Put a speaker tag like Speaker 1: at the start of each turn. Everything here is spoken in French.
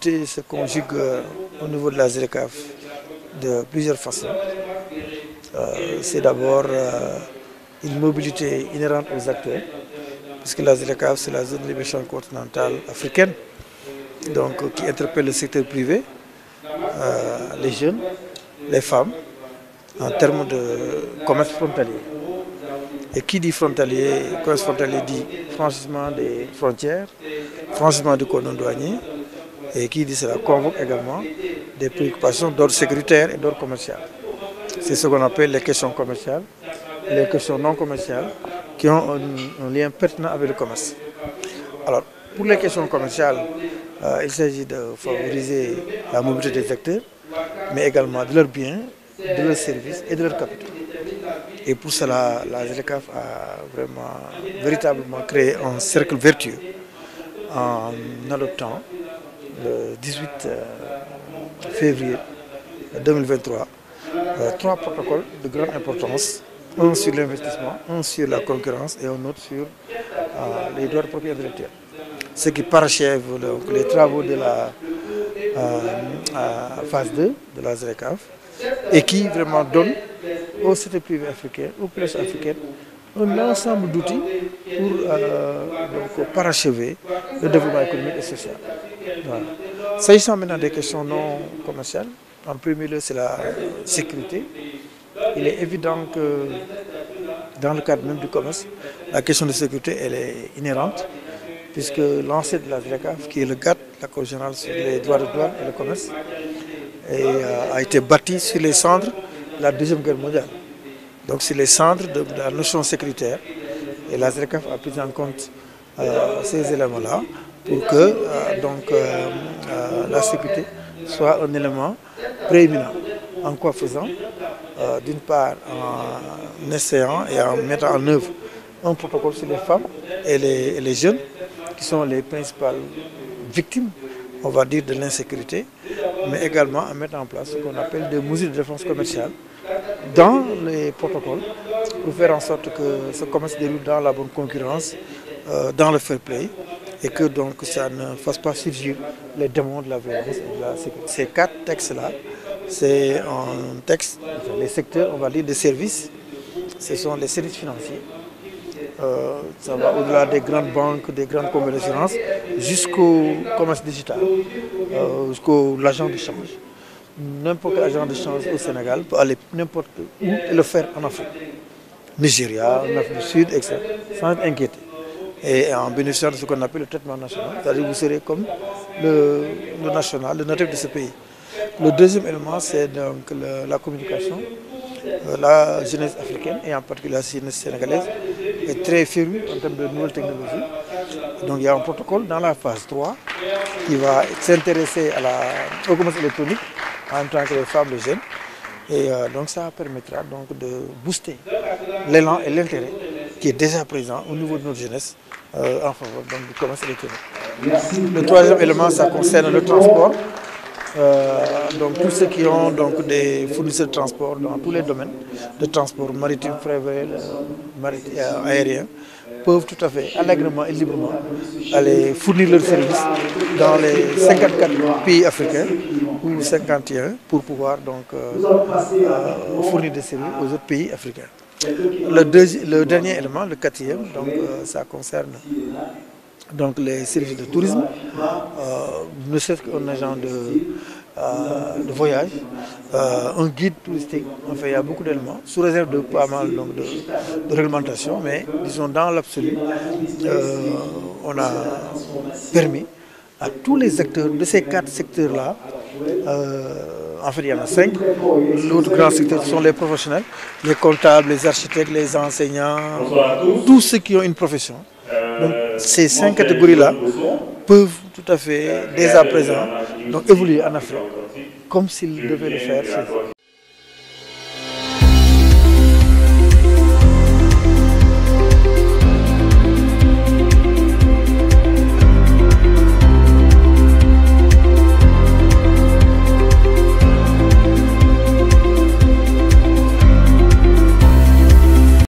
Speaker 1: mobilité se conjugue au niveau de la ZLECAf de plusieurs façons. C'est d'abord une mobilité inhérente aux acteurs, puisque la ZLECAf, c'est la zone de libre-échange continentale africaine, donc qui interpelle le secteur privé, les jeunes, les femmes, en termes de commerce frontalier. Et qui dit frontalier, commerce frontalier dit franchissement des frontières, franchissement du cordon douanier, et qui dit cela convoque également des préoccupations d'ordre sécuritaire et d'ordre commercial. C'est ce qu'on appelle les questions commerciales, les questions non commerciales, qui ont un lien pertinent avec le commerce. Alors, pour les questions commerciales, il s'agit de favoriser la mobilité des acteurs, mais également de leurs biens, de leurs services et de leurs capitaux. Et pour cela, la ZLECAf a véritablement créé un cercle vertueux en adoptant le 18 février 2023 trois protocoles de grande importance, un sur l'investissement, un sur la concurrence et un autre sur les droits de propriété intellectuelle. Ce qui parachève les travaux de la phase 2 de la ZLECAf et qui vraiment donne au secteur privé africain, aux populations africaines, un ensemble d'outils pour parachever le développement économique et social. Voilà. S'agissant maintenant des questions non commerciales, en premier lieu c'est la sécurité. Il est évident que dans le cadre même du commerce, la question de sécurité elle est inhérente, puisque l'ancêtre de la ZLECAf, qui est le GATT, l'accord général sur les droits de douane et le commerce, a été bâti sur les cendres de la Deuxième Guerre mondiale. Donc c'est les cendres de la notion sécuritaire, et la ZLECAf a pris en compte ces éléments-là pour que la sécurité soit un élément prééminent. En quoi faisant? D'une part en essayant et en mettant en œuvre un protocole sur les femmes et les jeunes, qui sont les principales victimes, on va dire, de l'insécurité, mais également en mettant en place ce qu'on appelle des mesures de défense commerciale dans les protocoles pour faire en sorte que ce commerce déroule dans la bonne concurrence, dans le fair play, et que donc ça ne fasse pas surgir les démons de la violence et de la sécurité. Ces quatre textes-là, c'est un texte, les secteurs, on va dire, des services, ce sont les services financiers. Ça va au-delà des grandes banques, des grandes compagnies d'assurance, jusqu'au commerce digital, jusqu'à l'agent de change. N'importe quel agent de change au Sénégal peut aller n'importe où et le faire en Afrique. Nigeria, en Afrique du Sud, etc. Sans être inquiété. Et en bénéficiant de ce qu'on appelle le traitement national, c'est-à-dire que vous serez comme le national, le natif de ce pays. Le deuxième élément, c'est donc la communication. La jeunesse africaine, et en particulier la jeunesse sénégalaise, est très férue en termes de nouvelles technologies. Donc il y a un protocole dans la phase 3 qui va s'intéresser au commerce électronique, en même temps que les femmes, les jeunes. Et donc ça permettra donc de booster l'élan et l'intérêt qui est déjà présent au niveau de notre jeunesse en faveur donc, du commerce électronique. Le troisième élément, ça concerne le transport. Donc tous ceux qui ont donc des fournisseurs de transport dans tous les domaines de transport maritime, ferroviaire, aérien, peuvent tout à fait allègrement et librement aller fournir leurs services dans les 54 pays africains ou 51 pour pouvoir donc fournir des services aux autres pays africains. Le dernier élément, le quatrième, donc ça concerne donc les services de tourisme, ne serait-ce qu'un agent de voyage, un guide touristique. Enfin, il y a beaucoup d'éléments, sous réserve de pas mal donc, de réglementation, mais disons dans l'absolu, on a permis à tous les acteurs de ces quatre secteurs-là, en fait il y en a 5, l'autre grand secteur sont les professionnels, les comptables, les architectes, les enseignants, tous ceux qui ont une profession. Donc, ces 5 catégories-là peuvent tout à fait, dès à présent, donc, évoluer en Afrique, comme s'ils devaient le faire chez eux.